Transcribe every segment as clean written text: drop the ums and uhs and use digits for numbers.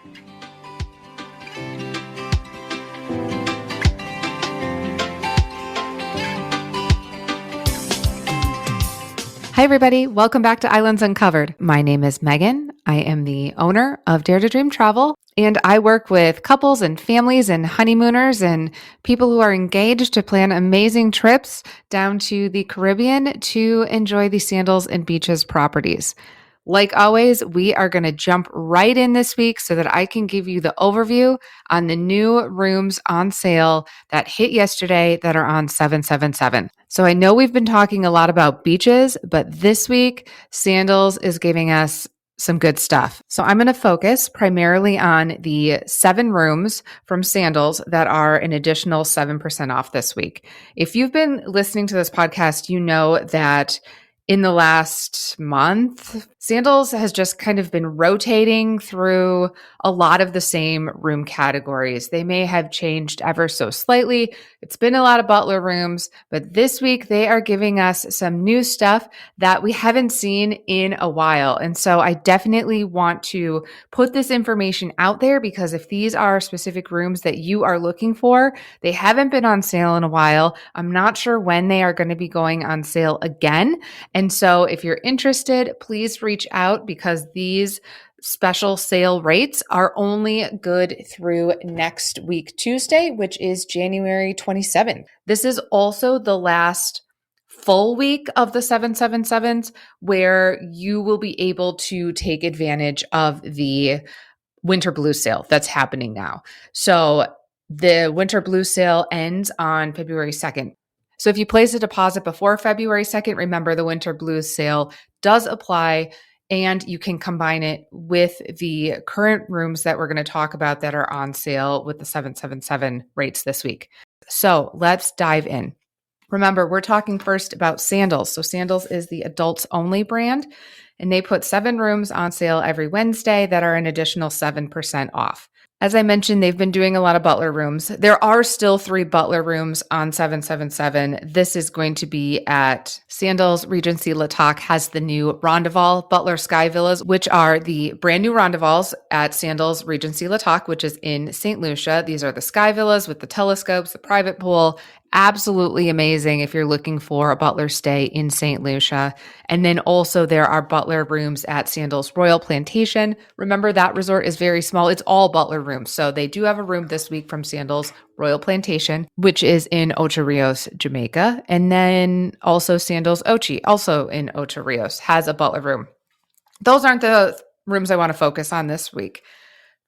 Hi, everybody. Welcome back to Islands Uncovered. My name is Megan. I am the owner of Dare to Dream Travel, and I work with couples and families and honeymooners and people who are engaged to plan amazing trips down to the Caribbean to enjoy the Sandals and Beaches properties. Like always, we are going to jump right in this week so that I can give you the overview on the new rooms on sale that hit yesterday that are on 777. So I know we've been talking a lot about beaches, but this week, Sandals is giving us some good stuff. So I'm going to focus primarily on the 7 rooms from Sandals that are an additional 7% off this week. If you've been listening to this podcast, you know that in the last month, Sandals has just kind of been rotating through a lot of the same room categories. They may have changed ever so slightly. It's been a lot of butler rooms, but this week they are giving us some new stuff that we haven't seen in a while. And so I definitely want to put this information out there because if these are specific rooms that you are looking for, they haven't been on sale in a while. I'm not sure when they are going to be going on sale again. And so if you're interested, please reach out because these special sale rates are only good through next week, Tuesday, which is January 27th. This is also the last full week of the 777s where you will be able to take advantage of the winter blue sale that's happening now. So the winter blue sale ends on February 2nd. So if you place a deposit before February 2nd, remember the winter blues sale does apply and you can combine it with the current rooms that we're going to talk about that are on sale with the 777 rates this week. So let's dive in. Remember, we're talking first about Sandals. So Sandals is the adults only brand, and they put 7 rooms on sale every Wednesday that are an additional 7% off. As I mentioned, they've been doing a lot of butler rooms. There are still 3 butler rooms on 777. This is going to be at Sandals Regency Latak has the new Rondeval Butler Sky Villas, which are the brand new Rondevals at Sandals Regency Latak, which is in St. Lucia. These are the Sky Villas with the telescopes, the private pool. Absolutely amazing if you're looking for a butler stay in St. Lucia. And then also there are butler rooms at Sandals Royal Plantation. Remember that resort is very small. It's all butler rooms. So they do have a room this week from Sandals Royal Plantation, which is in Ocho Rios, Jamaica. And then also Sandals Ochi, also in Ocho Rios, has a butler room. Those aren't the rooms I want to focus on this week.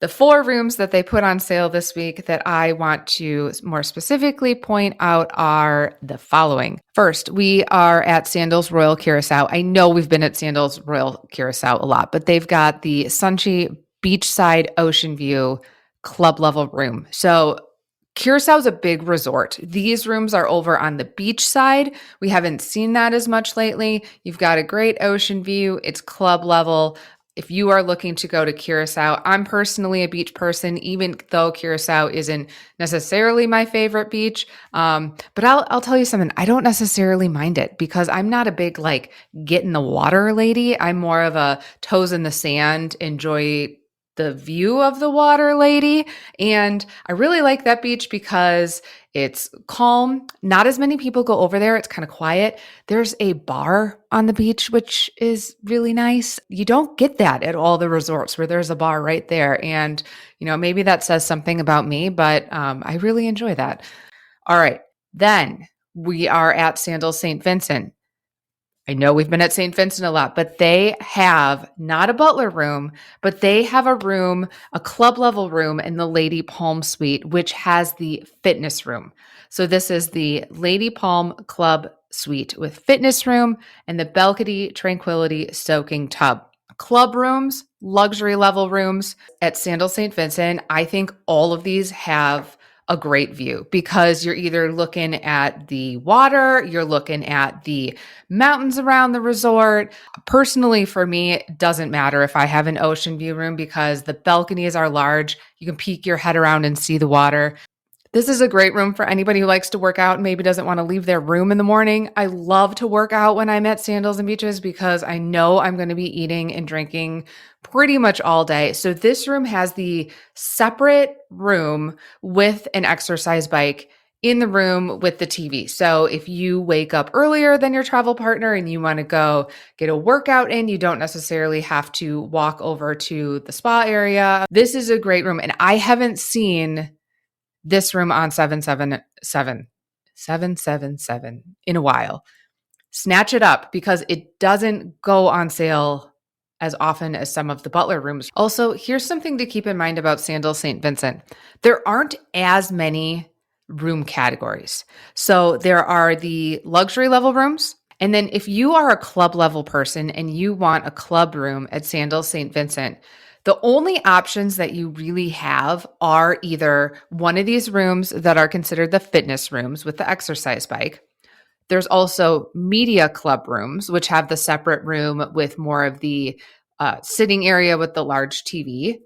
The 4 rooms that they put on sale this week that I want to more specifically point out are the following. First, we are at Sandals Royal Curacao. I know we've been at Sandals Royal Curacao a lot, but they've got the Sunchi Beachside Ocean View club level room. So Curacao is a big resort. These rooms are over on the beach side. We haven't seen that as much lately. You've got a great ocean view. It's club level. If you are looking to go to Curacao, I'm personally a beach person, even though Curacao isn't necessarily my favorite beach. But I'll tell you something, I don't necessarily mind it because I'm not a big get in the water lady. I'm more of a toes in the sand, enjoy the view of the water lady. And I really like that beach because it's calm. Not as many people go over there. It's kind of quiet. There's a bar on the beach, which is really nice. You don't get that at all the resorts where there's a bar right there. And, maybe that says something about me, but I really enjoy that. All right. Then we are at Sandals St. Vincent. I know we've been at St. Vincent a lot, but they have not a butler room, but they have a room, a club level room in the Lady Palm Suite, which has the fitness room. So this is the Lady Palm Club Suite with fitness room and the balcony tranquility soaking tub. Club rooms, luxury level rooms at Sandals St. Vincent. I think all of these have a great view because you're either looking at the water, you're looking at the mountains around the resort. Personally, for me, it doesn't matter if I have an ocean view room because the balconies are large. You can peek your head around and see the water. This is a great room for anybody who likes to work out and maybe doesn't want to leave their room in the morning. I love to work out when I'm at Sandals and Beaches because I know I'm going to be eating and drinking pretty much all day. So this room has the separate room with an exercise bike in the room with the TV. So if you wake up earlier than your travel partner and you want to go get a workout in, you don't necessarily have to walk over to the spa area. This is a great room. And I haven't seen this room on 777 in a while. Snatch it up because it doesn't go on sale as often as some of the Butler rooms. Also, here's something to keep in mind about Sandals St. Vincent. There aren't as many room categories. So there are the luxury level rooms. And then if you are a club level person and you want a club room at Sandals St. Vincent, the only options that you really have are either one of these rooms that are considered the fitness rooms with the exercise bike. There's also media club rooms, which have the separate room with more of the sitting area with the large TV.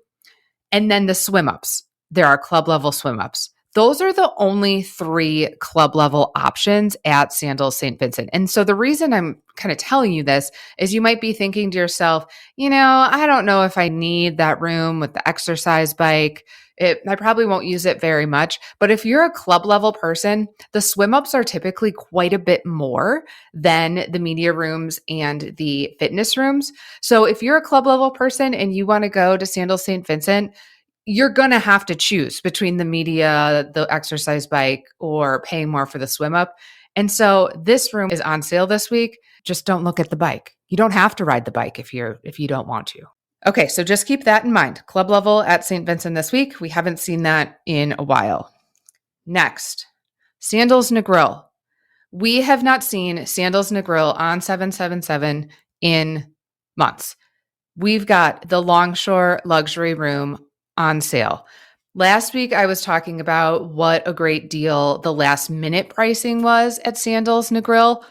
And then the swim ups. There are club level swim ups. Those are the only 3 club level options at Sandals St. Vincent. And so the reason I'm kind of telling you this is you might be thinking to yourself, I don't know if I need that room with the exercise bike. I probably won't use it very much. But if you're a club level person, the swim ups are typically quite a bit more than the media rooms and the fitness rooms. So if you're a club level person and you want to go to Sandals St. Vincent, you're going to have to choose between the media, the exercise bike, or paying more for the swim up. And so this room is on sale this week. Just don't look at the bike. You don't have to ride the bike if you don't want to. Okay, so just keep that in mind. Club level at St. Vincent this week. We haven't seen that in a while. Next, Sandals Negril. We have not seen Sandals Negril on 777 in months. We've got the Longshore Luxury Room on sale. Last week, I was talking about what a great deal the last minute pricing was at Sandals Negril.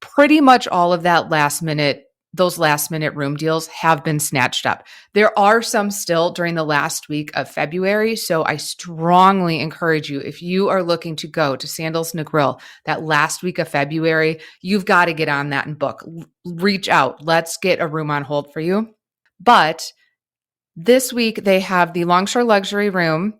Pretty much all of those last minute room deals have been snatched up. There are some still during the last week of February. So I strongly encourage you, if you are looking to go to Sandals Negril that last week of February, you've got to get on that and book. Reach out. Let's get a room on hold for you. But this week, they have the Longshore Luxury Room,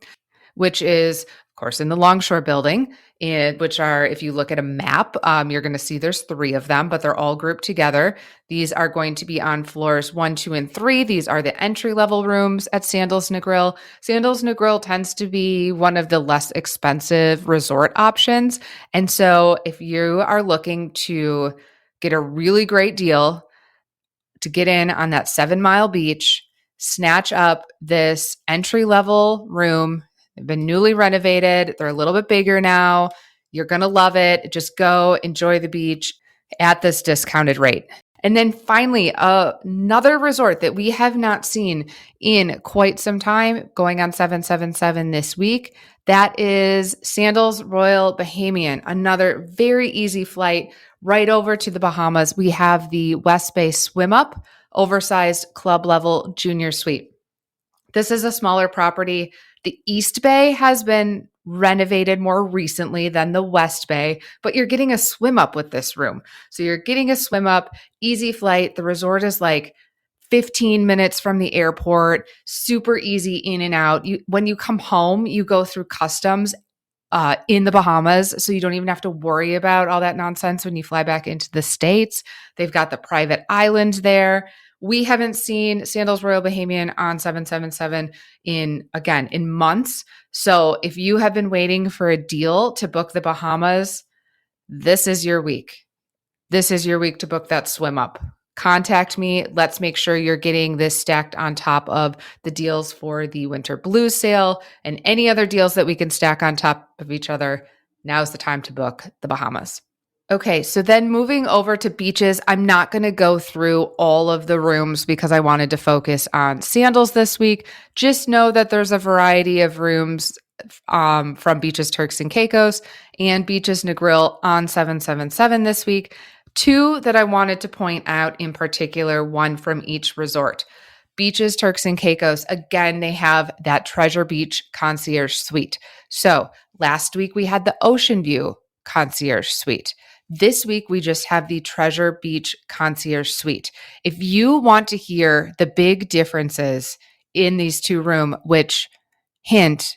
which is, of course, in the Longshore building, which are, if you look at a map, you're going to see there's 3 of them, but they're all grouped together. These are going to be on floors 1, 2, and 3. These are the entry-level rooms at Sandals Negril. Sandals Negril tends to be one of the less expensive resort options. And so if you are looking to get a really great deal to get in on that 7-mile beach, snatch up this entry-level room. They've been newly renovated. They're a little bit bigger now. You're going to love it. Just go enjoy the beach at this discounted rate. And then finally, another resort that we have not seen in quite some time going on 777 this week, that is Sandals Royal Bahamian, another very easy flight right over to the Bahamas. We have the West Bay Swim Up, oversized club level junior suite. This is a smaller property. The East Bay has been renovated more recently than the West Bay, but you're getting a swim up with this room. So you're getting a swim up, easy flight. The resort is like 15 minutes from the airport, super easy in and out. When you come home, you go through customs in the Bahamas, so you don't even have to worry about all that nonsense when you fly back into the States. They've got the private island there. We haven't seen Sandals Royal Bahamian on 777 in months. So if you have been waiting for a deal to book the Bahamas, this is your week. This is your week to book that swim up. Contact me. Let's make sure you're getting this stacked on top of the deals for the winter blues sale and any other deals that we can stack on top of each other. Now's the time to book the Bahamas. Okay, so then moving over to beaches, I'm not going to go through all of the rooms because I wanted to focus on Sandals this week. Just know that there's a variety of rooms from Beaches Turks and Caicos and Beaches Negril on 777 this week. 2 that I wanted to point out in particular, one from each resort. Beaches, Turks and Caicos, again, they have that Treasure Beach Concierge Suite. So last week we had the Ocean View Concierge Suite. This week we just have the Treasure Beach Concierge Suite. If you want to hear the big differences in these two rooms, which hint,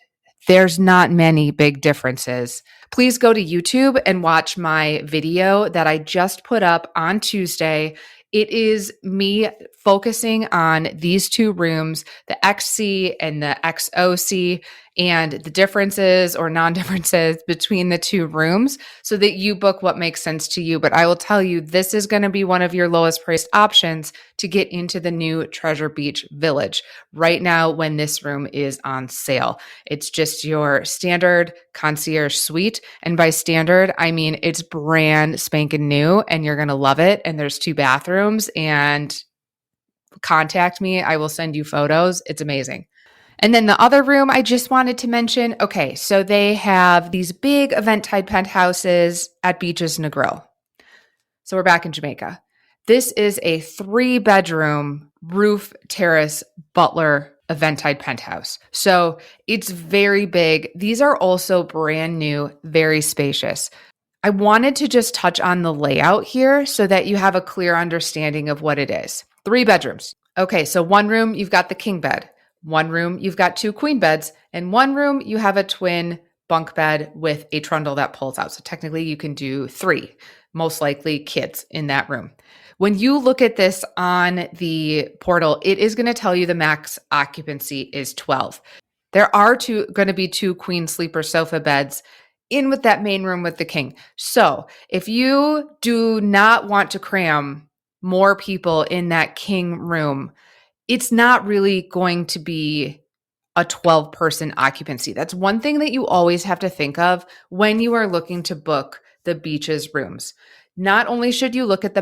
there's not many big differences. Please go to YouTube and watch my video that I just put up on Tuesday. It is me focusing on these two rooms, the XC and the XOC, and the differences or non-differences between the two rooms so that you book what makes sense to you. But I will tell you, this is going to be one of your lowest priced options to get into the new Treasure Beach Village right now when this room is on sale. It's just your standard concierge suite. And by standard, I mean it's brand spanking new and you're going to love it. And there's 2 bathrooms, and contact me. I will send you photos. It's amazing. And then the other room I just wanted to mention, okay, so they have these big event-tide penthouses at Beaches Negril. So we're back in Jamaica. This is a 3-bedroom roof terrace butler event-tide penthouse. So it's very big. These are also brand new, very spacious. I wanted to just touch on the layout here so that you have a clear understanding of what it is. 3 bedrooms. Okay, so one room, you've got the king bed. One room, you've got 2 queen beds. And one room, you have a twin bunk bed with a trundle that pulls out. So technically you can do 3, most likely kids in that room. When you look at this on the portal, it is going to tell you the max occupancy is 12. There are going to be 2 queen sleeper sofa beds in with that main room with the king. So if you do not want to cram more people in that king room, it's not really going to be a 12-person occupancy. That's one thing that you always have to think of when you are looking to book the beaches rooms. Not only should you look at the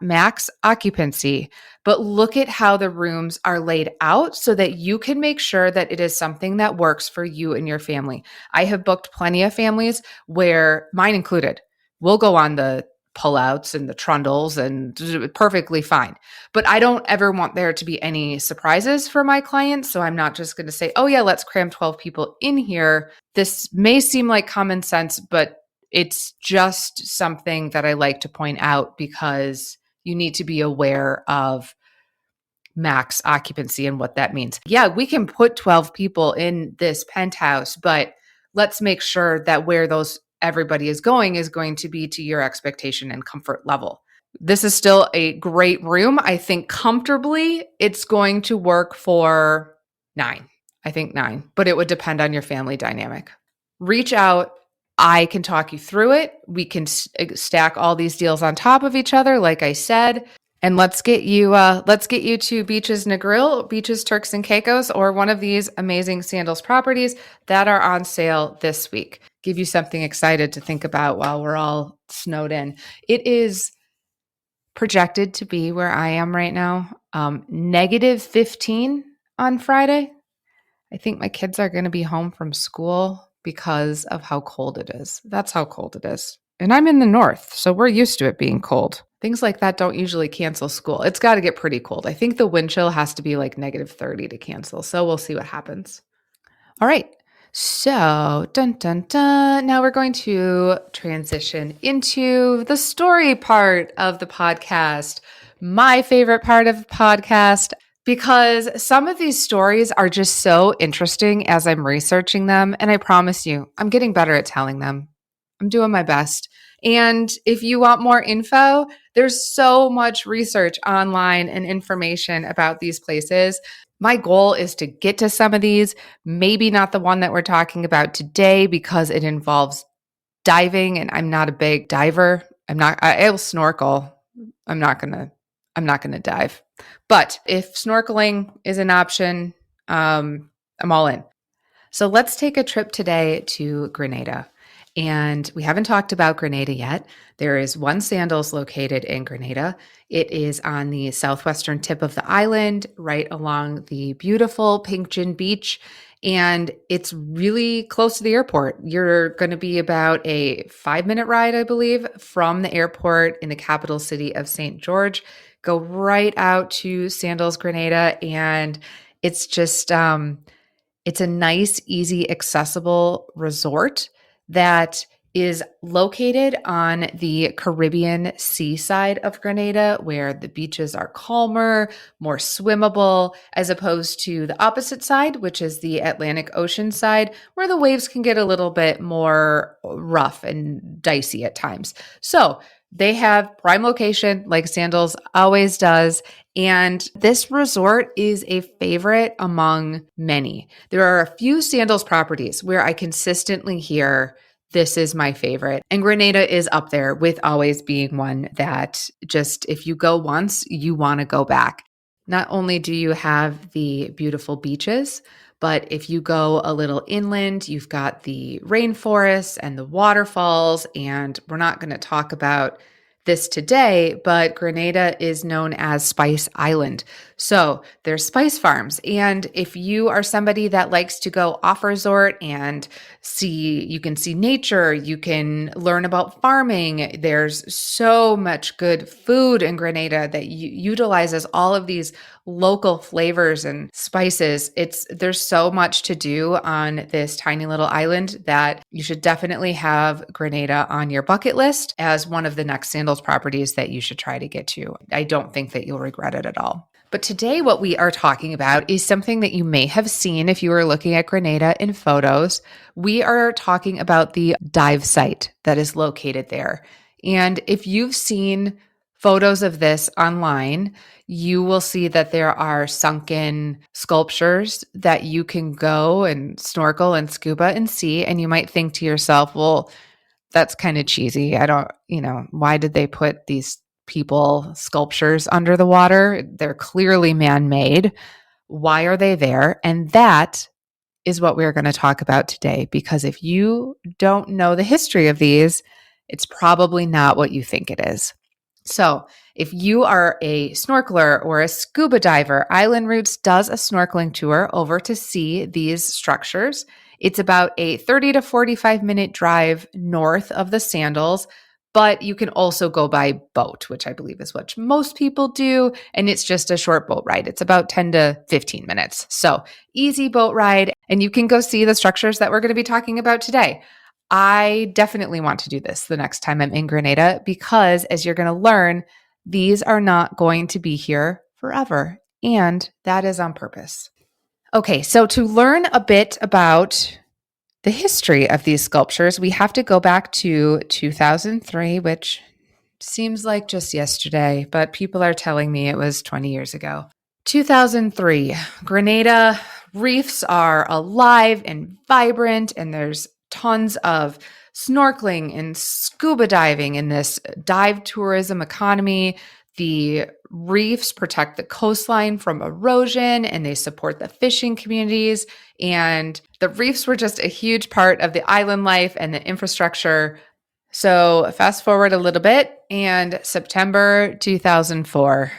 max occupancy, but look at how the rooms are laid out so that you can make sure that it is something that works for you and your family. I have booked plenty of families where, mine included, we'll go on the pullouts and the trundles and perfectly fine. But I don't ever want there to be any surprises for my clients. So I'm not just going to say, oh yeah, let's cram 12 people in here. This may seem like common sense, but it's just something that I like to point out because you need to be aware of max occupancy and what that means. Yeah, we can put 12 people in this penthouse, but let's make sure that where everybody is going to be to your expectation and comfort level. This is still a great room. I think comfortably it's going to work for 9. I think 9, but it would depend on your family dynamic. Reach out. I can talk you through it. We can stack all these deals on top of each other, like I said, and let's get you to Beaches Negril, Beaches Turks and Caicos, or one of these amazing Sandals properties that are on sale this week. Give you something excited to think about while we're all snowed in. It is projected to be where I am right now, -15 on Friday. I think my kids are going to be home from school because of how cold it is. That's how cold it is. And I'm in the north, so we're used to it being cold. Things like that don't usually cancel school. It's got to get pretty cold. I think the wind chill has to be like -30 to cancel. So we'll see what happens. All right. So, dun, dun, dun. Now we're going to transition into the story part of the podcast, my favorite part of the podcast, because some of these stories are just so interesting as I'm researching them. And I promise you, I'm getting better at telling them. I'm doing my best. And if you want more info, there's so much research online and information about these places. My goal is to get to some of these, maybe not the one that we're talking about today because it involves diving and I'm not a big diver. I'll snorkel. I'm not going to dive. But if snorkeling is an option, I'm all in. So let's take a trip today to Grenada. And we haven't talked about Grenada yet. There is one Sandals located in Grenada. It is on the southwestern tip of the island, right along the beautiful Pink Gin Beach. And it's really close to the airport. You're going to be about a 5-minute ride, I believe, from the airport in the capital city of St. George. go right out to Sandals Grenada, and it's just it's a nice, easy, accessible resort that is located on the Caribbean seaside of Grenada, where the beaches are calmer, more swimmable, as opposed to the opposite side, which is the Atlantic Ocean side, where the waves can get a little bit more rough and dicey at times. So they have prime location, like Sandals always does. And this resort is a favorite among many. There are a few Sandals properties where I consistently hear this is my favorite. And Grenada is up there with always being one that just, if you go once, you want to go back. Not only do you have the beautiful beaches, but if you go a little inland, you've got the rainforests and the waterfalls. And we're not going to talk about this today, but Grenada is known as Spice Island. So there's spice farms. And if you are somebody that likes to go off resort and you can see nature, you can learn about farming. There's so much good food in Grenada that utilizes all of these local flavors and spices. There's so much to do on this tiny little island that you should definitely have Grenada on your bucket list as one of the next Sandals properties that you should try to get to. I don't think that you'll regret it at all. But today, what we are talking about is something that you may have seen if you were looking at Grenada in photos. We are talking about the dive site that is located there. And if you've seen photos of this online, you will see that there are sunken sculptures that you can go and snorkel and scuba and see. And you might think to yourself, well, that's kind of cheesy. Why did they put these sculptures under the water? They're clearly man-made. Why are they there? And that is what we're going to talk about today, because if you don't know the history of these, it's probably not what you think it is. So if you are a snorkeler or a scuba diver, Island Roots does a snorkeling tour over to see these structures. It's about a 30 to 45-minute drive north of the Sandals, but you can also go by boat, which I believe is what most people do. And it's just a short boat ride. It's about 10 to 15 minutes. So easy boat ride, and you can go see the structures that we're going to be talking about today. I definitely want to do this the next time I'm in Grenada, because as you're going to learn, these are not going to be here forever. And that is on purpose. Okay, so to learn a bit about the history of these sculptures, we have to go back to 2003, which seems like just yesterday, but people are telling me it was 20 years ago. 2003, Grenada reefs are alive and vibrant, and there's tons of snorkeling and scuba diving in this dive tourism economy. The reefs protect the coastline from erosion, and they support the fishing communities. And the reefs were just a huge part of the island life and the infrastructure. So fast forward a little bit, and September 2004.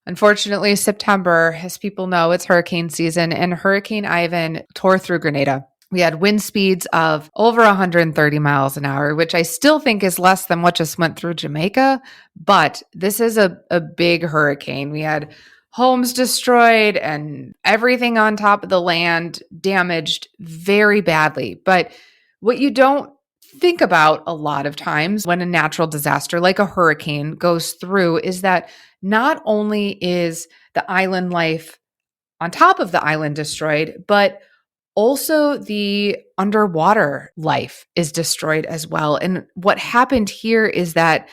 Unfortunately, September, as people know, it's hurricane season, and Hurricane Ivan tore through Grenada. We had wind speeds of over 130 miles an hour, which I still think is less than what just went through Jamaica. But this is a big hurricane. We had homes destroyed and everything on top of the land damaged very badly. But what you don't think about a lot of times when a natural disaster like a hurricane goes through is that not only is the island life on top of the island destroyed, but also the underwater life is destroyed as well. And what happened here is that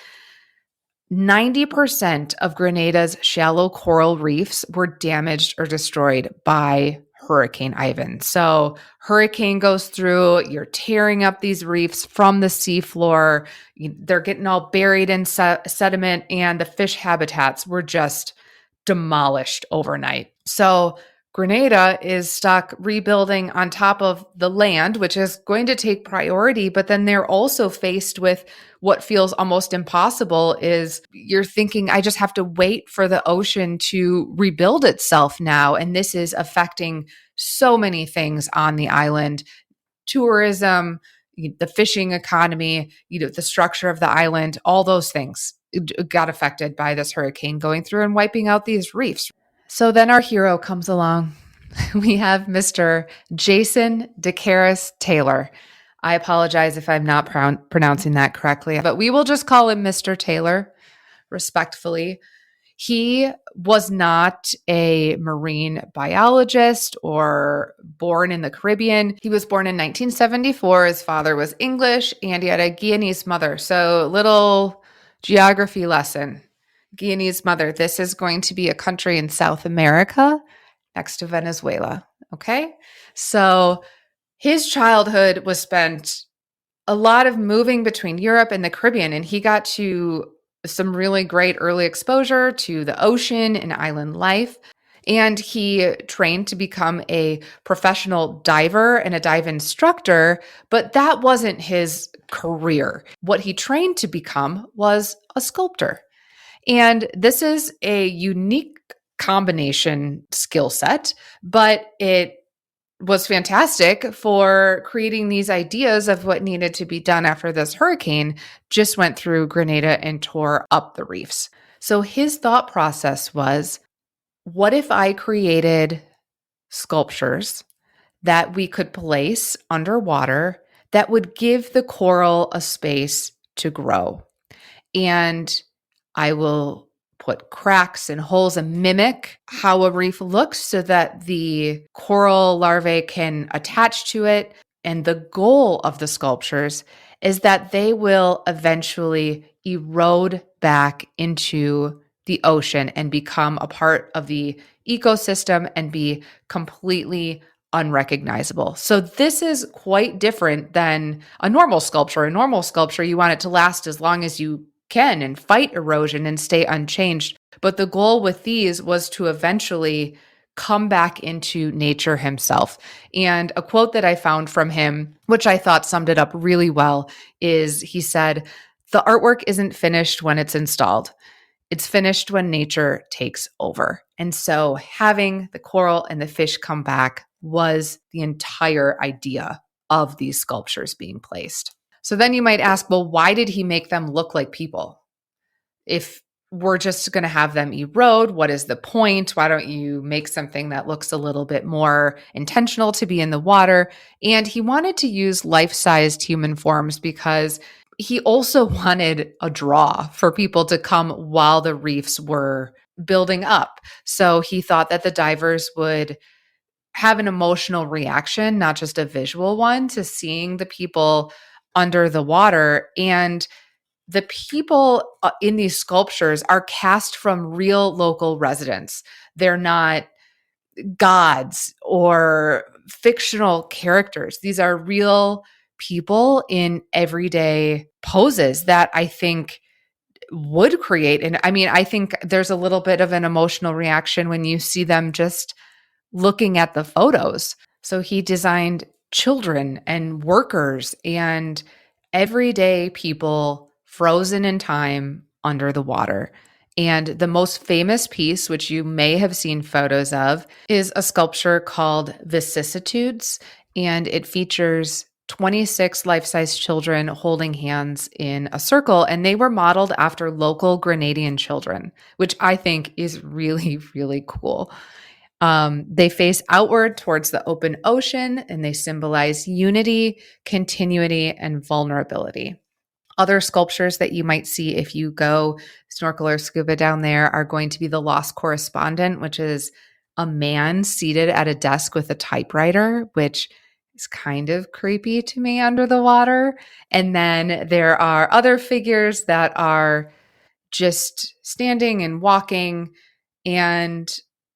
90% of Grenada's shallow coral reefs were damaged or destroyed by Hurricane Ivan. So hurricane goes through, you're tearing up these reefs from the seafloor. They're getting all buried in sediment, and the fish habitats were just demolished overnight. So Grenada is stuck rebuilding on top of the land, which is going to take priority, but then they're also faced with what feels almost impossible. Is you're thinking, I just have to wait for the ocean to rebuild itself now. And this is affecting so many things on the island: tourism, the fishing economy, the structure of the island, all those things. got affected by this hurricane going through and wiping out these reefs. So then our hero comes along. We have Mr. Jason DeCaris Taylor. I apologize if I'm not pronouncing that correctly, but we will just call him Mr. Taylor respectfully. He was not a marine biologist or born in the Caribbean. He was born in 1974. His father was English and he had a Guyanese mother. So, little geography lesson. Guyanese mother. This is going to be a country in South America next to Venezuela. Okay. So, his childhood was spent a lot of moving between Europe and the Caribbean, and he got to some really great early exposure to the ocean and island life. And he trained to become a professional diver and a dive instructor, but that wasn't his career. What he trained to become was a sculptor. And this is a unique combination skill set, but it was fantastic for creating these ideas of what needed to be done after this hurricane just went through Grenada and tore up the reefs. So his thought process was, what if I created sculptures that we could place underwater that would give the coral a space to grow? And I will put cracks and holes and mimic how a reef looks so that the coral larvae can attach to it. And the goal of the sculptures is that they will eventually erode back into the ocean and become a part of the ecosystem and be completely unrecognizable. So this is quite different than a normal sculpture. A normal sculpture, you want it to last as long as you can and fight erosion and stay unchanged. But the goal with these was to eventually come back into nature himself. And a quote that I found from him, which I thought summed it up really well, is he said, "The artwork isn't finished when it's installed. It's finished when nature takes over." And so having the coral and the fish come back was the entire idea of these sculptures being placed. So then you might ask, well, why did he make them look like people? If we're just going to have them erode, what is the point? Why don't you make something that looks a little bit more intentional to be in the water? And he wanted to use life-sized human forms because he also wanted a draw for people to come while the reefs were building up. So he thought that the divers would have an emotional reaction, not just a visual one, to seeing the people under the water. And the people in these sculptures are cast from real local residents. They're not gods or fictional characters. These are real people in everyday poses that I think would create. And I mean, I think there's a little bit of an emotional reaction when you see them just looking at the photos. So he designed children and workers and everyday people frozen in time under the water. And the most famous piece, which you may have seen photos of, is a sculpture called Vicissitudes. And it features 26 life-size children holding hands in a circle. And they were modeled after local Grenadian children, which I think is really, really cool. They face outward towards the open ocean and they symbolize unity, continuity, and vulnerability. Other sculptures that you might see if you go snorkel or scuba down there are going to be the Lost Correspondent, which is a man seated at a desk with a typewriter, which is kind of creepy to me under the water. And then there are other figures that are just standing and walking. And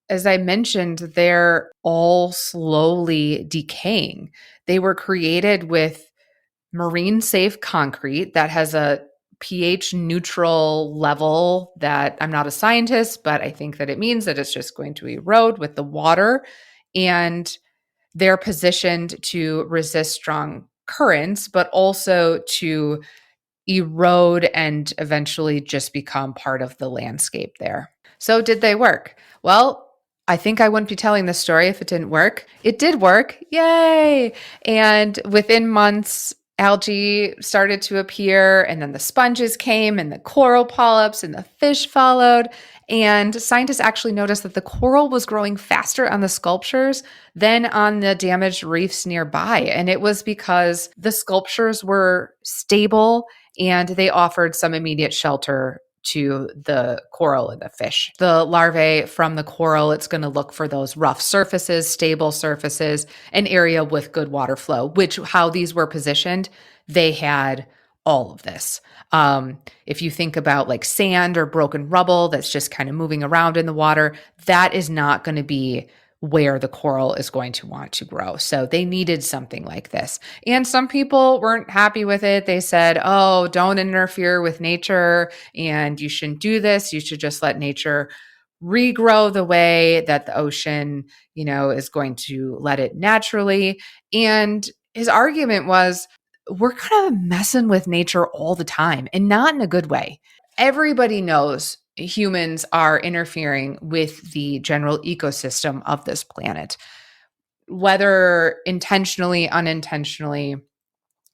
as I mentioned, they're all slowly decaying. They were created with marine safe concrete that has a pH neutral level that I'm not a scientist, but I think that it means that it's just going to erode with the water. And they're positioned to resist strong currents, but also to erode and eventually just become part of the landscape there. So did they work? Well, I think I wouldn't be telling this story if it didn't work. It did work. Yay. And within months, algae started to appear, and then the sponges came, and the coral polyps, and the fish followed. And scientists actually noticed that the coral was growing faster on the sculptures than on the damaged reefs nearby. And it was because the sculptures were stable and they offered some immediate shelter to the coral and the fish. The larvae from the coral, it's going to look for those rough surfaces, stable surfaces, an area with good water flow, which how these were positioned, they had all of this. If you think about like sand or broken rubble that's just kind of moving around in the water, that is not going to be where the coral is going to want to grow. So they needed something like this. And some people weren't happy with it. They said, oh, don't interfere with nature and you shouldn't do this. You should just let nature regrow the way that the ocean, is going to let it naturally. And his argument was, we're kind of messing with nature all the time and not in a good way. Everybody knows humans are interfering with the general ecosystem of this planet. Whether intentionally, unintentionally,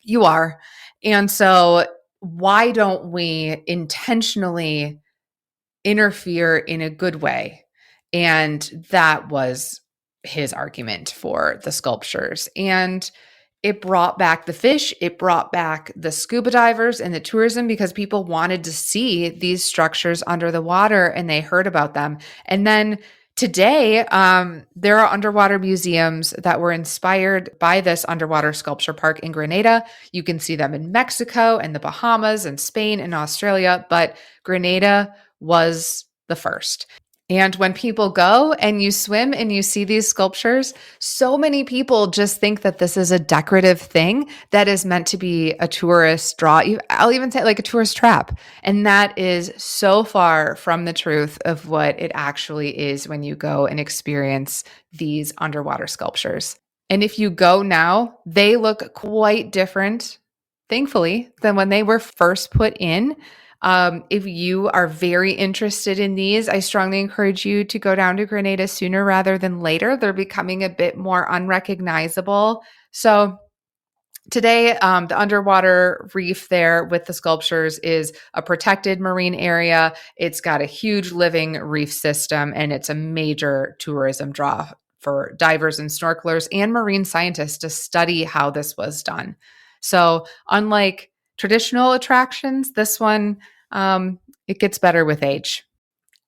you are. And so why don't we intentionally interfere in a good way? And that was his argument for the sculptures. And it brought back the fish, it brought back the scuba divers and the tourism because people wanted to see these structures under the water and they heard about them. And then today, there are underwater museums that were inspired by this underwater sculpture park in Grenada. You can see them in Mexico and the Bahamas and Spain and Australia, but Grenada was the first. And when people go and you swim and you see these sculptures, so many people just think that this is a decorative thing that is meant to be a tourist draw. I'll even say like a tourist trap. And that is so far from the truth of what it actually is when you go and experience these underwater sculptures. And if you go now, they look quite different, thankfully, than when they were first put in. If you are very interested in these, I strongly encourage you to go down to Grenada sooner rather than later. They're becoming a bit more unrecognizable. So today, the underwater reef there with the sculptures is a protected marine area. It's got a huge living reef system, and it's a major tourism draw for divers and snorkelers and marine scientists to study how this was done. So unlike traditional attractions, this one, it gets better with age.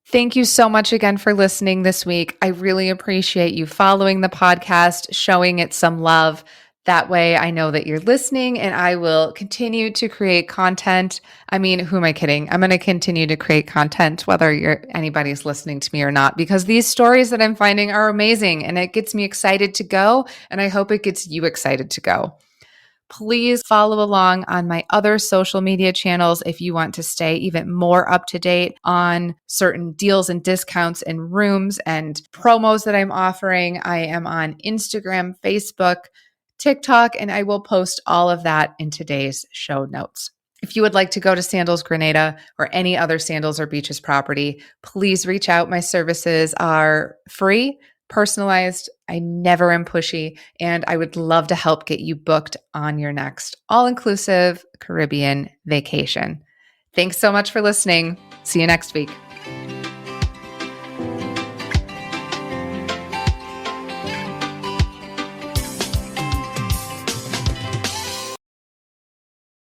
Thank you so much again for listening this week. I really appreciate you following the podcast, showing it some love. That way I know that you're listening and I will continue to create content. I mean, who am I kidding? I'm going to continue to create content whether anybody's listening to me or not, because these stories that I'm finding are amazing and it gets me excited to go, and I hope it gets you excited to go. Please follow along on my other social media channels if you want to stay even more up to date on certain deals and discounts and rooms and promos that I'm offering. I am on Instagram, Facebook, TikTok, and I will post all of that in today's show notes. If you would like to go to Sandals Grenada or any other Sandals or Beaches property, please reach out. My services are free, personalized. I never am pushy, and I would love to help get you booked on your next all-inclusive Caribbean vacation. Thanks so much for listening. See you next week.